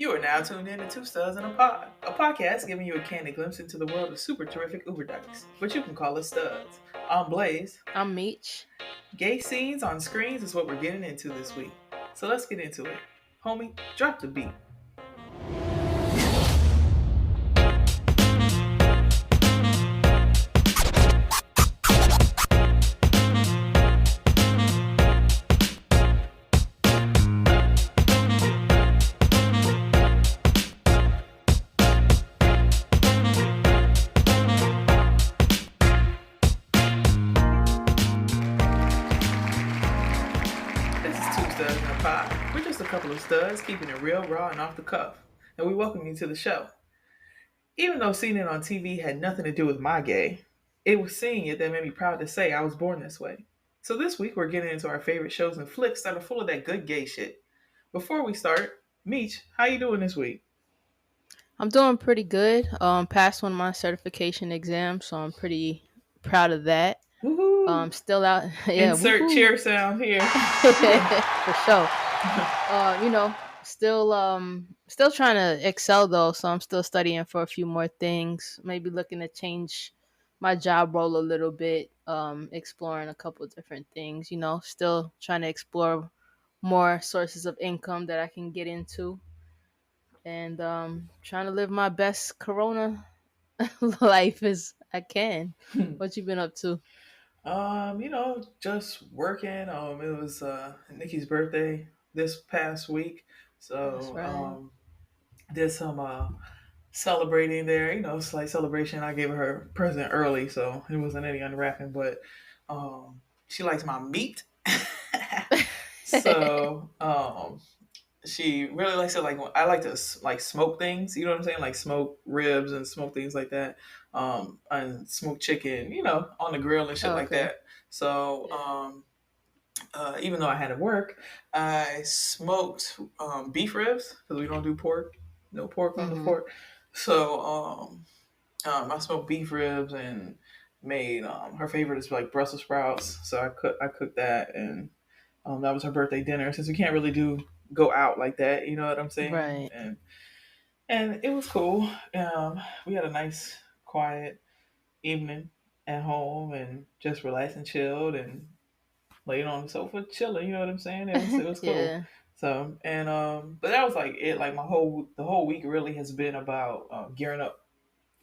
You are now tuned in to Two Studs in a Pod, a podcast giving you a candid glimpse into the world of super terrific Uber dykes, but you can call us studs. I'm Blaze. I'm Meech. Gay scenes on screens is what we're getting into this week. So let's get into it. Homie, drop the beat. This is Two Studs in a Pod. We're just a couple of studs keeping it real, raw, and off the cuff. And we welcome you to the show. Even though seeing it on TV had nothing to do with my gay, it was seeing it that made me proud to say I was born this way. So this week we're getting into our favorite shows and flicks that are full of that good gay shit. Before we start, Meech, how you doing this week? I'm doing pretty good. Passed one of my certification exams, so I'm pretty proud of that. Woohoo! Still out, yeah, Insert woohoo, cheer sound here. for sure. Still trying to excel though, so I'm still studying for a few more things. Maybe looking to change my job role a little bit. Exploring a couple different things. Still trying to explore more sources of income that I can get into and trying to live my best corona life as I can. What you been up to? Just working. It was Nikki's birthday this past week, That's so right. did some celebrating there. Slight celebration. I gave her a present early, so it wasn't any unwrapping, but she likes my meat. so she really likes it. Like I like to like smoke things. You know what I'm saying? Like smoke ribs and smoke things like that. And smoke chicken. On the grill and shit Oh, like okay. that. So Yeah. even though I had to work, I smoked beef ribs because we don't do pork. No pork on the Mhm. fork. So I smoked beef ribs and made her favorite is like Brussels sprouts. So I cooked that, and that was her birthday dinner. Since we can't really go out like that, you know what I'm saying? Right. And it was cool. We had a nice quiet evening at home and just relaxed and chilled and laid on the sofa chilling. You know what I'm saying? It was cool. Yeah. So but that was like it. Like the whole week really has been about gearing up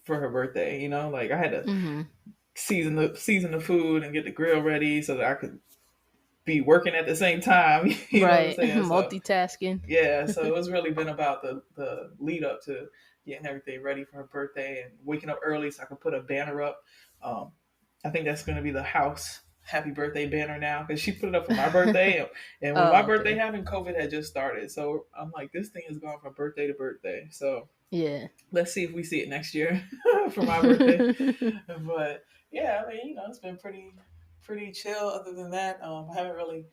for her birthday. Like I had to Mhm. season the food and get the grill ready so that I could be working at the same time. You know what I'm Right. saying? So Multitasking. yeah, so it's really been about the lead up to getting everything ready for her birthday and waking up early so I could put a banner up. Um, I think that's going to be the house happy birthday banner now because she put it up for my birthday, and when my Oh, birthday okay. happened, COVID had just started. So I'm like, this thing is going from birthday to birthday. So Yeah. let's see if we see it next year for my birthday. But yeah, I mean, it's been pretty chill. Other than that, I haven't really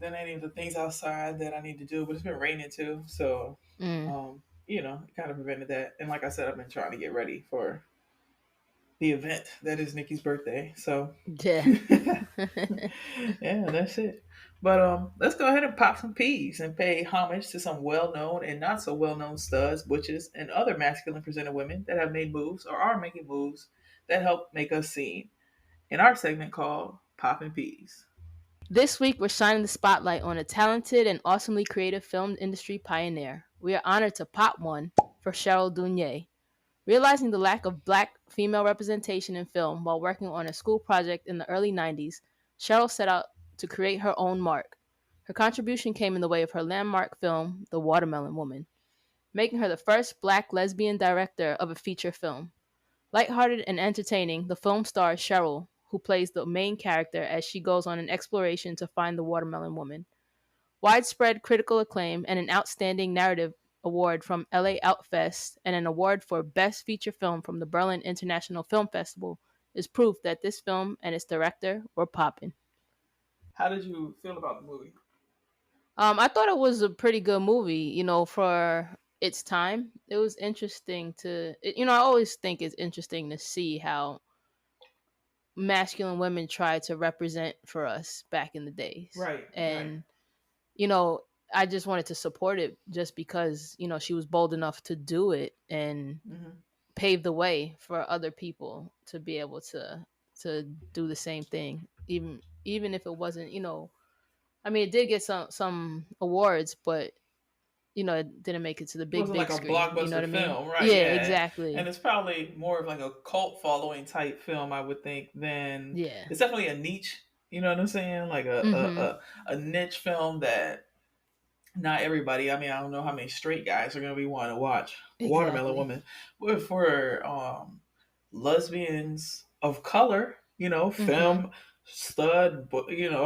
done any of the things outside that I need to do, but it's been raining too, so Mm. it kind of prevented that. And like I said, I've been trying to get ready for the event that is Nikki's birthday. So Yeah. yeah, that's it. But let's go ahead and pop some peas and pay homage to some well-known and not so well-known studs, butches, and other masculine presented women that have made moves or are making moves that help make us seen in our segment called Poppin' Peas. This week, we're shining the spotlight on a talented and awesomely creative film industry pioneer. We are honored to pop one for Cheryl Dunye. Realizing the lack of black female representation in film while working on a school project in the early 90s, Cheryl set out to create her own mark. Her contribution came in the way of her landmark film, The Watermelon Woman, making her the first black lesbian director of a feature film. Lighthearted and entertaining, the film stars Cheryl, who plays the main character as she goes on an exploration to find the watermelon woman. Widespread critical acclaim and an outstanding narrative award from LA Outfest and an award for Best Feature Film from the Berlin International Film Festival is proof that this film and its director were popping. How did you feel about the movie? I thought it was a pretty good movie, for its time. It was interesting I always think it's interesting to see how masculine women tried to represent for us back in the days. Right, right. And, you know, I just wanted to support it just because, she was bold enough to do it and Hmm. pave the way for other people to be able to do the same thing. Even if it wasn't, I mean, it did get some awards, but it didn't make it to the It big wasn't like big a screen. You know what blockbuster I mean? film, right? Yeah, Yeah, and exactly. it's probably more of like a cult following type film, I would think. Than Yeah. it's definitely a niche. You know what I'm saying? Like a a, Mhm. a, a niche film that not everybody. I mean, I don't know how many straight guys are going to be wanting to watch Watermelon Exactly. Woman, but for lesbians of color, Mhm. femme, stud,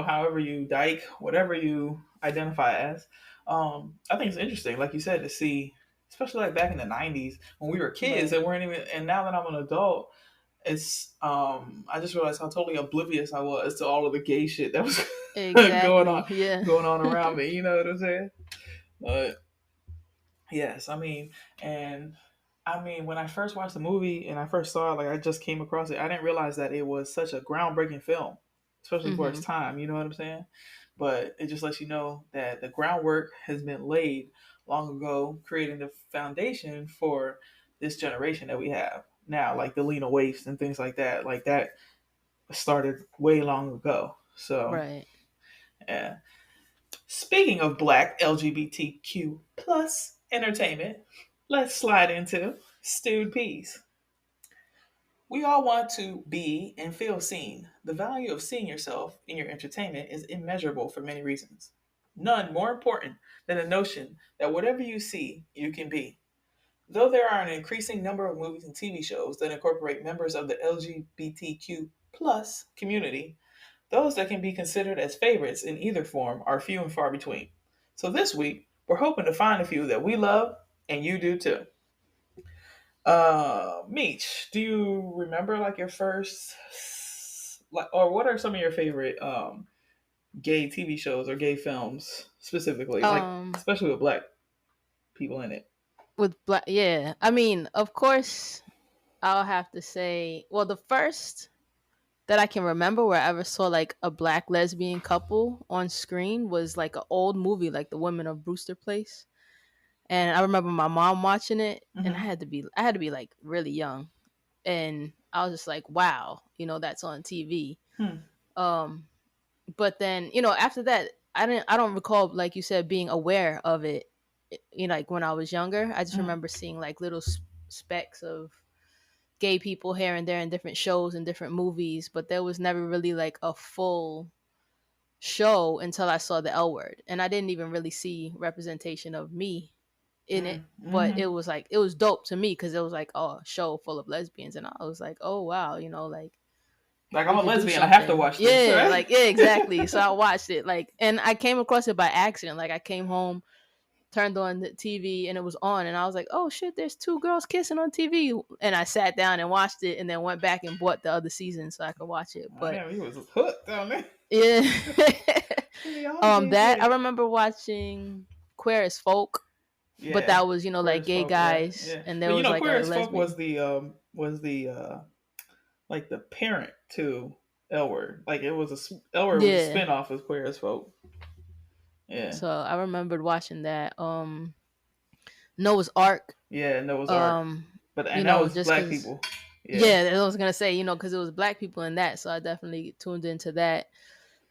however you dyke, whatever you identify as, I think it's interesting, like you said, to see, especially like back in the '90s when we were kids Right. and weren't even, and now that I'm an adult. It's I just realized how totally oblivious I was to all of the gay shit that was going on Exactly. Yeah. around me. You know what I'm saying? But yes, and when I first watched the movie and I first saw it, like I just came across it, I didn't realize that it was such a groundbreaking film, especially for its Mhm. time. You know what I'm saying? But it just lets you know that the groundwork has been laid long ago, creating the foundation for this generation that we have now, like the Lena Waifs and things like that. Like that started way long ago. So Right. yeah. Speaking of black LGBTQ plus entertainment, let's slide into stewed peas. We all want to be and feel seen. The value of seeing yourself in your entertainment is immeasurable for many reasons. None more important than the notion that whatever you see, you can be. Though there are an increasing number of movies and TV shows that incorporate members of the LGBTQ plus community, those that can be considered as favorites in either form are few and far between. So this week, we're hoping to find a few that we love and you do too. Meech, do you remember like your first, like, or what are some of your favorite gay TV shows or gay films specifically, like Um especially with black people in it? with black, yeah. I mean, of course, I'll have to say, well, the first that I can remember where I ever saw like a black lesbian couple on screen was like an old movie, like The Women of Brewster Place. And I remember my mom watching it, and Mm-hmm. I had to be like really young, and I was just like, wow, that's on TV. Hmm. Um, but then after that, I don't recall, like you said, being aware of it. Like when I was younger, I just Mm-hmm. remember seeing like little specks of gay people here and there in different shows and different movies, but there was never really like a full show until I saw the L Word, and I didn't even really see representation of me in it. But Mm-hmm. it was dope to me because it was like, oh, a show full of lesbians, and I was like, oh wow, like Like I'm we a could do lesbian, I have to something. watch this, Yeah, right? like yeah, exactly. So I watched it, like, and I came across it by accident. Like I came home, turned on the TV, and it was on, and I was like, oh shit, there's two girls kissing on TV, and I sat down and watched it, and then went back and bought the other season so I could watch it. But Damn, he was hooked on it. yeah. Hey, all the gays That I get it. remember watching Queer as Folk, but Yeah, that was, queer like as gay folk. Yeah, guys, yeah. and there But was like queer a as folk lesbian. was the like the parent to L Word. Like it was L Word was a Yeah. spinoff of Queer as Folk. Yeah, So I remembered watching that. Noah's Ark. yeah. Noah's Ark. Um, But and that was just black because. people. Yeah, Yeah, I was gonna say, because it was black people in that, so I definitely tuned into that.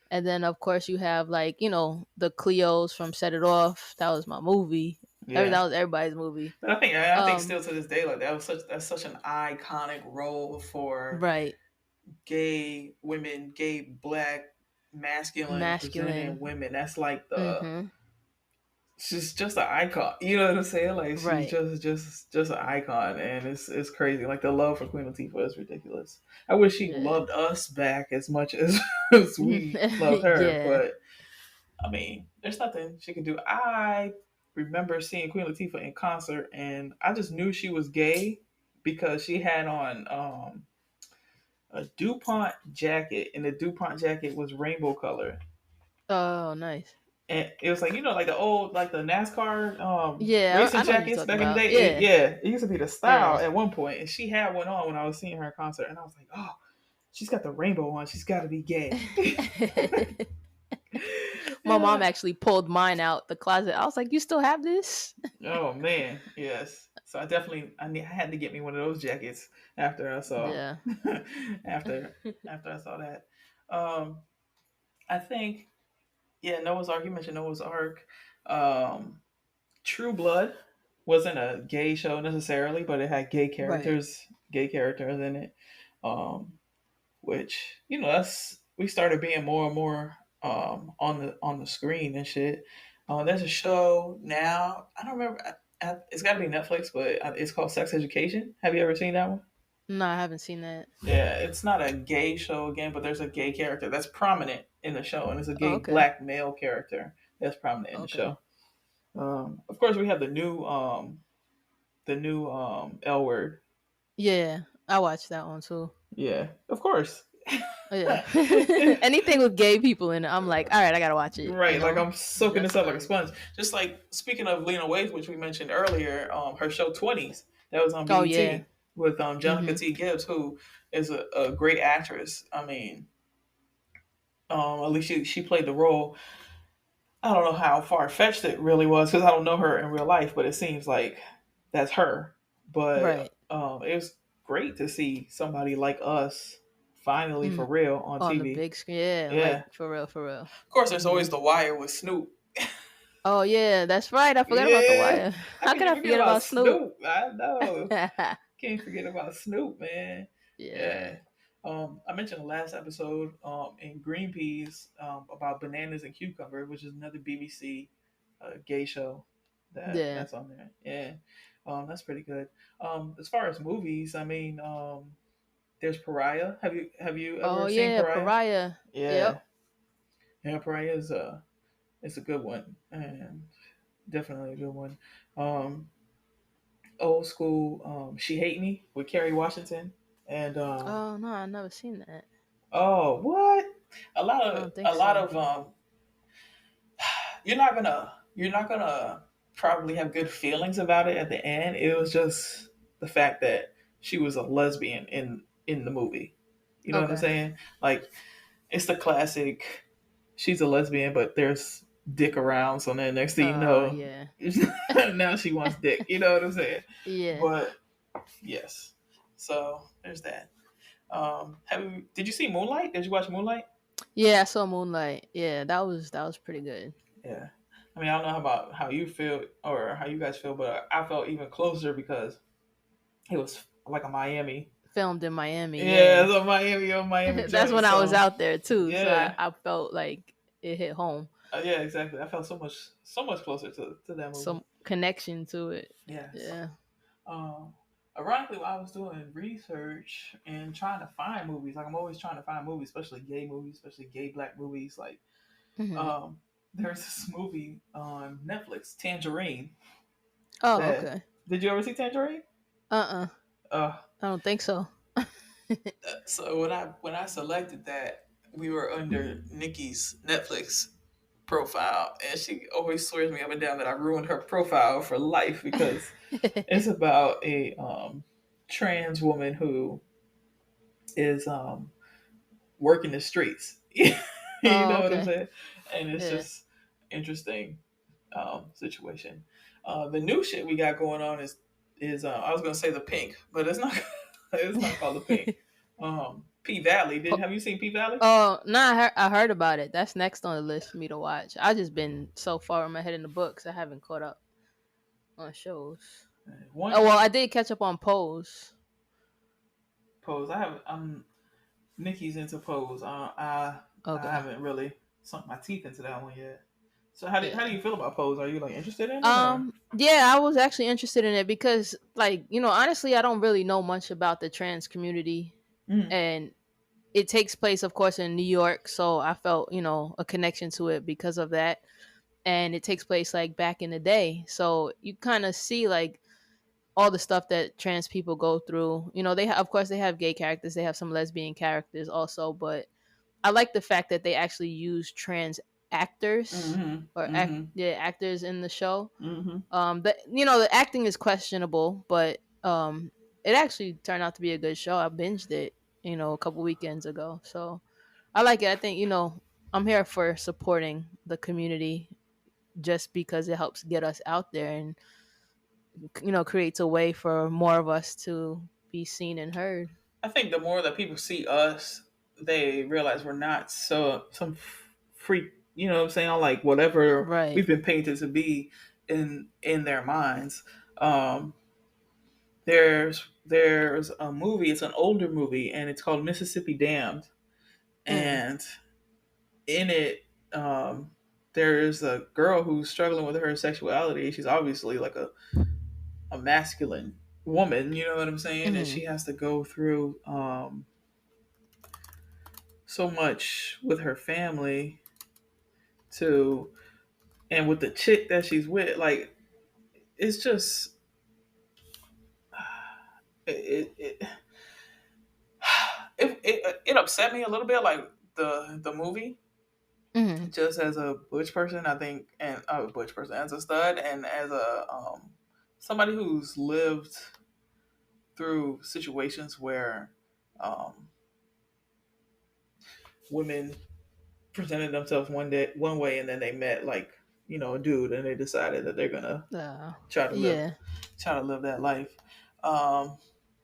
And then of course you have like the Cleos from Set It Off. That was my movie. yeah. That was everybody's movie. But I think Um, still to this day, like that's such an iconic role for right, gay women, gay black masculine presenting masculine. women. That's like the Mm-hmm. she's just an icon. You know what I'm saying? Like she's Right. just an icon, and it's crazy. Like the love for Queen Latifah is ridiculous. I wish she Yeah. loved us back as much as, as we loved her, Yeah. but there's nothing she could do. I remember seeing Queen Latifah in concert, and I just knew she was gay because she had on a DuPont jacket, and the DuPont jacket was rainbow color. Oh, nice. And it was like like the old like the NASCAR Yeah, I racing know what you're jackets talking back in the about. day. Yeah. Yeah, it used to be the style Yeah. at one point, and she had one on when I was seeing her in concert, and I was like, oh, she's got the rainbow on. She's got to be gay. My mom Yeah. actually pulled mine out the closet. I was like, "You still have this?" Oh man, yes. So I had to get me one of those jackets after I saw Yeah. after after I saw that. Um, I think yeah, Noah's Ark. You mentioned Noah's Ark. Um, True Blood wasn't a gay show necessarily, but it had Right. gay characters in it. Um, which that's we started being more and more on the screen and shit. There's a show now. I don't remember. It's got to be Netflix, but it's called Sex Education. Have you ever seen that one? No, I haven't seen that. Yeah, it's not a gay show again, but there's a gay character that's prominent in the show, and it's a Oh, gay okay. black male character that's prominent in the Okay. show. Of course, we have the new L Word. Yeah, I watched that one too. Yeah, of course. Oh, yeah. Anything with gay people in it, I'm like, all right, I gotta watch it. Right, like I'm soaking That's this up like a hilarious. sponge. Just like speaking of Lena Waithe, which we mentioned earlier, her show Twenties that was on Oh yeah. BET with Jessica Mhm. T. Gibbs, who is a great actress. I mean, at least she played the role. I don't know how far fetched it really was because I don't know her in real life, but it seems like that's her. Right. But it was great to see somebody like us finally for Mm. real on On the TV. big screen, yeah, Yeah, like for real, for real. of course, there's always Mhm. The Wire with Snoop. Oh yeah, that's right. I forgot about the Yeah. Wire. How How can could you I forget forget about about Snoop? Snoop? I know. Can't forget about Snoop, man. Yeah. Yeah. I mentioned the last episode in Green Peas about bananas and cucumber, which is another BBC gay show Yeah. that's on there. Yeah. That's pretty good. As far as movies, I mean, there's Pariah. Have you Oh ever seen yeah, Pariah? Pariah. Yeah. Yep. Yeah, Pariah is a good one. And definitely a good one. Um, Old school She Hate Me with Kerry Washington. And Oh no, I never seen that. oh, what? I don't A think lot so. of you're not gonna probably have good feelings about it at the end. It was just the fact that she was a lesbian in the movie. You know what I'm Okay. saying? Like it's the classic she's a lesbian, but there's dick around, so then next thing you know, Yeah. now she wants dick. You know what I'm saying? Yeah. But yes. So there's that. Did you see Moonlight? Did you watch Moonlight? Yeah, I saw Moonlight. Yeah, that was pretty good. Yeah. I mean, I don't know about how you feel or how you guys feel, but I felt even closer because it was like a Miami. Filmed in Miami, Yeah, yeah. it's a Miami That's joint. when I was So out there too, so I, yeah, I felt like it hit home. yeah, exactly. I felt so much closer to that movie. Some connection to it. Yes. Yeah. Um, Ironically, while I was doing research and trying to find movies, like I'm always trying to find movies, especially gay black movies. Like, Hmm. um, there's this movie on Netflix, Tangerine. Oh, That okay. did you ever see Tangerine? Uh-uh. Uh, I don't think so. so when I selected that, we were under Nikki's Netflix profile, and she always swears me up and down that I ruined her profile for life because it's about a trans woman who is working the streets. You Oh, know what I'm okay. saying? And it's Yeah. just interesting situation. The new shit we got going on is I was gonna say the pink, but it's not. It's not called the pink. P Valley. Did Po- have you seen P Valley? oh, no, I heard about it. That's next on the list for me to watch. I just been so far in my head in the books, I haven't caught up on shows. Oh One well, I did catch up on Pose. Pose. I have. Nikki's into Pose. I Okay. haven't really sunk my teeth into that one yet. So how do Yeah. you feel about Pose? Are you like interested in it or? Yeah, I was actually interested in it because like, honestly I don't really know much about the trans community, Mm, and it takes place of course in New York, so I felt, a connection to it because of that. And it takes place like back in the day. So you kind of see like all the stuff that trans people go through. Of course they have gay characters, they have some lesbian characters also, but I like the fact that they actually use trans actors mm-hmm. or Mm-hmm. actors in the show. Mm-hmm. The acting is questionable, but it actually turned out to be a good show. I binged it, a couple weekends ago. So I like it. I think, I'm here for supporting the community just because it helps get us out there and creates a way for more of us to be seen and heard. I think the more that people see us, they realize we're not so some freak. You know what I'm saying? Like whatever Right. we've been painted to be in their minds. Um, there's a movie. It's an older movie, and it's called Mississippi Damned. Mm. And in it, there's a girl who's struggling with her sexuality. She's obviously like a masculine woman. You know what I'm saying? And Hmm. she has to go through so much with her family to and with the chick that she's with, like it's just it it it upset me a little bit, like the movie. Hmm. Just as a butch person, I think, and a butch person as a stud, and as a somebody who's lived through situations where um, women presented themselves one way, and then they met like a dude, and they decided that they're gonna Uh, try to live yeah. try to live that life. Um,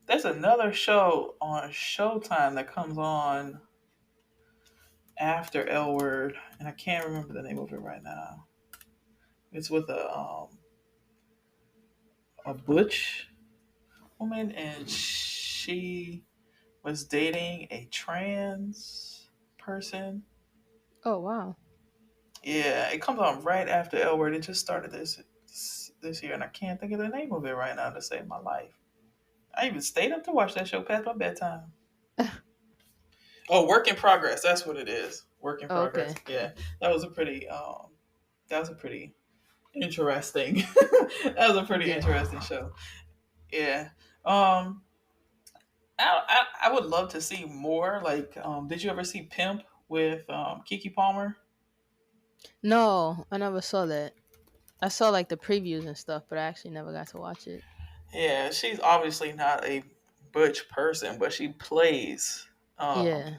there's another show on Showtime that comes on after L Word, and I can't remember the name of it right now. It's with a butch woman, and she was dating a trans person. Oh wow. Yeah, it comes on right after L Word. It just started this year, and I can't think of the name of it right now to save my life. I even stayed up to watch that show past my bedtime. Oh, Work in Progress. That's what it is. Work in Progress. Okay. Yeah, that was a pretty. That was a pretty interesting. That was a pretty Yeah. interesting show. Yeah. Um. I would love to see more. Like, did you ever see Pimp with Kiki Palmer? No, I never saw that. I saw like the previews and stuff, but I actually never got to watch it. Yeah, she's obviously not a butch person, but she plays um, Yeah.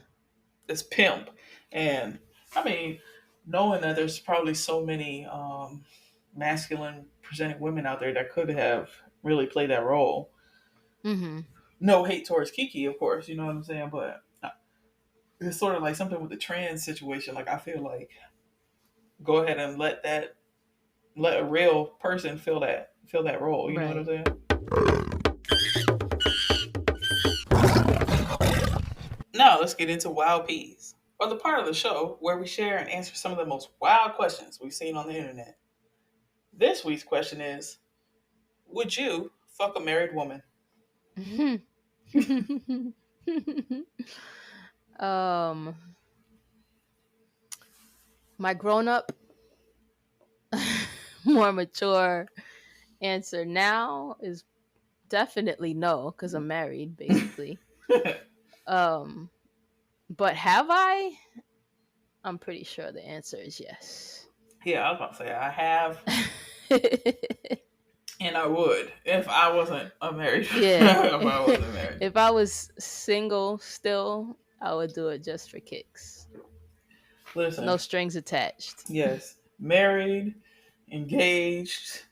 this pimp, and I mean, knowing that there's probably so many masculine presenting women out there that could have really played that role. Mhm. No hate towards Kiki, of course, you know what I'm saying, but it's sort of like something with the trans situation. Like I feel like go ahead and let a real person fill that role. You know what I'm Right. saying? Now let's get into Wild Peas, or the part of the show where we share and answer some of the most wild questions we've seen on the internet. This week's question is: would you fuck a married woman? um, my grown up, more mature answer now is definitely no, because I'm married, basically. Um, but have I? I'm pretty sure the answer is yes. Yeah, I was about to say I have, and I would if I wasn't a married. Yeah. If I wasn't married. If I was single still, I would do it just for kicks. No Listen, strings attached. yes, married, engaged,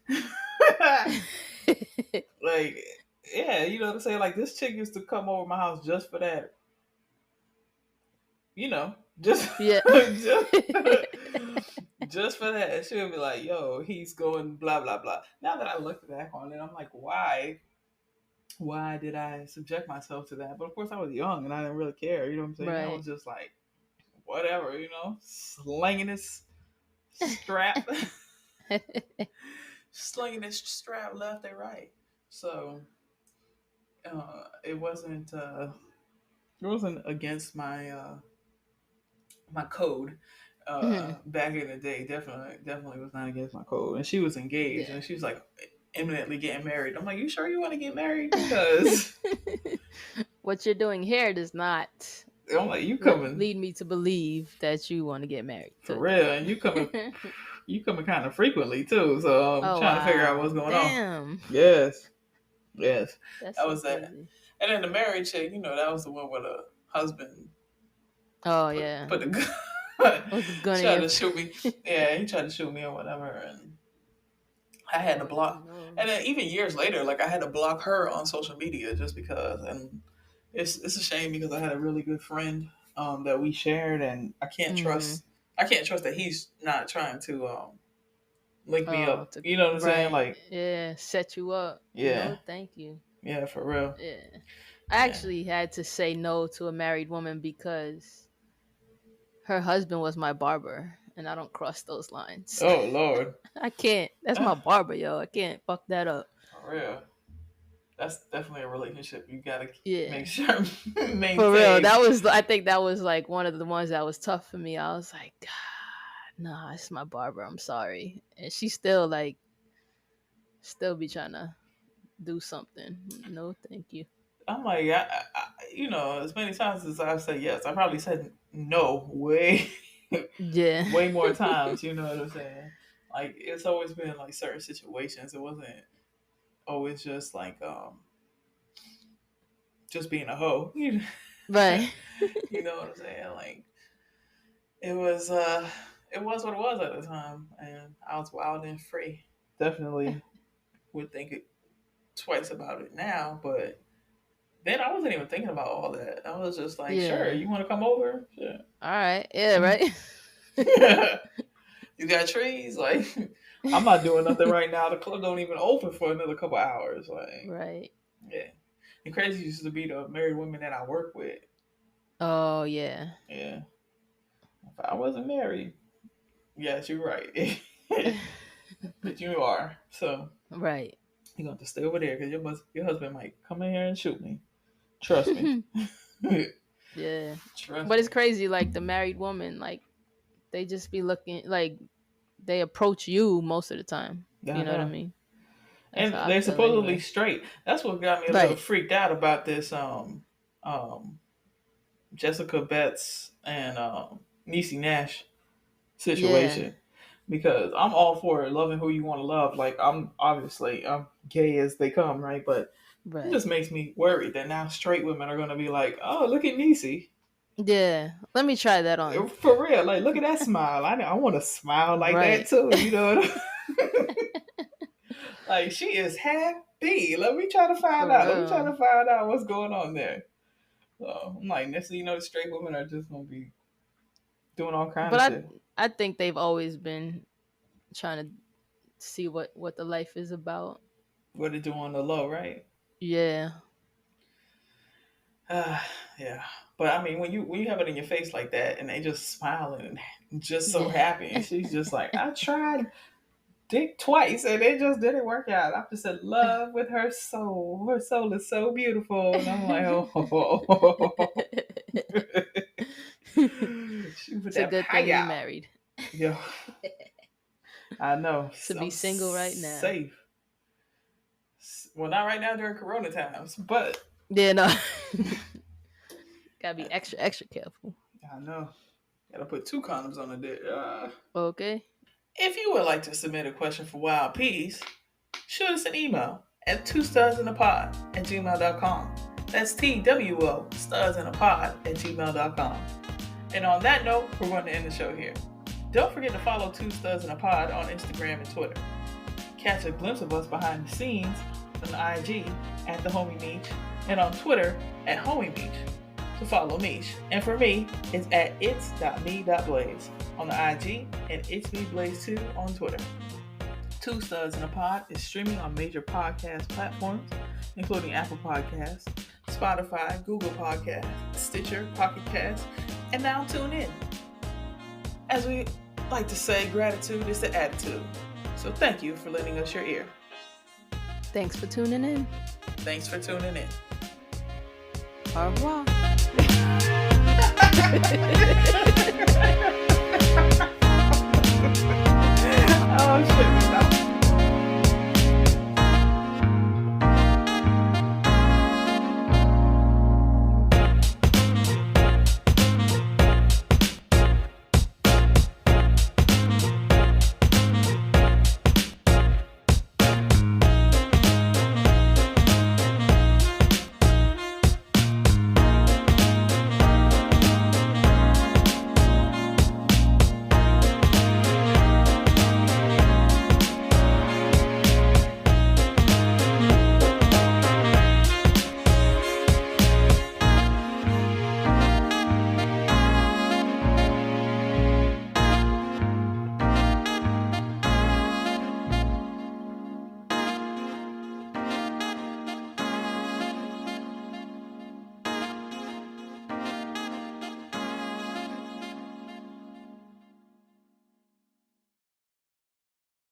like yeah, you know what I'm saying. Like this chick used to come over my house just for that. You know, just Yeah. just just for that. She would be like, "Yo, he's going blah blah blah." Now that I look back on it, I'm like, why? Why did I subject myself to that? But of course, I was young and I didn't really care. You know what I'm saying? I Right. was just like, whatever, slinging this strap, slinging this strap left and right. So it wasn't against my code Mhm. back in the day. Definitely was not against my code. And she was engaged, Yeah. and she was like imminently getting married. I'm like, you sure you want to get married? Because What you're doing here does not I'm like, you coming lead me to believe that you want to get married. for real, and you coming kind of frequently too. So I'm Oh trying to figure out wow. what's going on. Damn. Yes, yes, That's that so was that. crazy. And then the married chick, that was the one where the husband Oh put yeah. put the gun. With the gun in Tried your to shoot me. Yeah, he tried to shoot me or whatever, and I had to Oh block. no. And then even years later, like I had to block her on social media just because. And it's a shame because I had a really good friend that we shared, and Mm-hmm. I can't trust that he's not trying to link me Oh, up. You know what I'm saying? right. Like, Yeah, set you up. yeah, No, thank you. yeah, for real. Yeah. I Yeah. actually had to say no to a married woman because her husband was my barber, and I don't cross those lines. Oh Lord, I can't. That's my barber, yo. I can't fuck that up. for real. That's definitely a relationship you gotta make Yeah. sure For real. maintain. That was I think that was like one of the ones that was tough for me. I was like, God, nah, it's my barber. I'm sorry. And she still like still be trying to do something. No, thank you. I'm like, as many times as I've said yes, I probably said no way, Yeah. way more times. You know what I'm saying? Like, it's always been like certain situations. It wasn't always just like just being a hoe. Right. You know what I'm saying? Like, it was it was what it was at the time, and I was wild and free. Definitely would think it twice about it now, but then I wasn't even thinking about all that. I was just like, sure, Yeah. you want to come over? Sure. All right. Yeah, right. You got trees? Like, I'm not doing nothing right now. The club don't even open for another couple hours. Like, Right. yeah. And crazy used to be the married women that I work with. Oh, yeah. Yeah. If I wasn't married, yes, you're right. But you are. So Right. you're going to have to stay over there because your husband might come in here and shoot me. Trust me. Yeah. Trust But me. it's crazy like the married woman like they just be looking like they approach you most of the time. Yeah, I You know what I know. mean? That's And how I they're feel supposedly anyway. straight. That's what got me a little Right. freaked out about this um Jessica Betts and Niecy Nash Yeah. situation. Because I'm all for loving who you want to love. Like, I'm gay as they come, right? But it Right. just makes me worried that now straight women are gonna be like, oh, look at Niecy. Yeah. Let me try that on. For real, like, look at that smile. I want to smile like that Right. too. You know what Like, she is happy. Let me try to find For out. Let me try real. to find out what's going on there. So I'm like, next thing you know, the straight women are just gonna be doing all kind But of shit. I think they've always been trying to see what the life is about. What they do on the low, right? Yeah. Uh, yeah. But I mean, when you have it in your face like that, and they just smiling and just so Yeah. happy, and she's just like, I tried dick twice, and it just didn't work out. I'm just in love with her soul. Her soul is so beautiful, and I'm like, oh, she put It's a that good pie thing you out. married. Yo, I know. To be I'm single right now. safe. Well, not right now during Corona times, but Yeah, no. Gotta be extra, extra careful. I know. Gotta put two condoms on the dick. Okay. If you would like to submit a question for Wild Peas, shoot us an email at twostudsinapod@gmail.com. That's TWO, studsinapod@gmail.com. And on that note, we're going to end the show here. Don't forget to follow Two Studs in a Pod on Instagram and Twitter. Catch a glimpse of us behind the scenes on IG at The Homie Meech and on Twitter at Homie Meech to follow Meech. And for me, it's at its.me.blaze on the IG and it's me Blaze 2 on Twitter. Two Studs in a Pod is streaming on major podcast platforms, including Apple Podcasts, Spotify, Google Podcasts, Stitcher, Pocket Casts, and now TuneIn. As we like to say, gratitude is the attitude. So thank you for lending us your ear. Thanks for tuning in. Thanks for tuning in. Au revoir. Oh shit.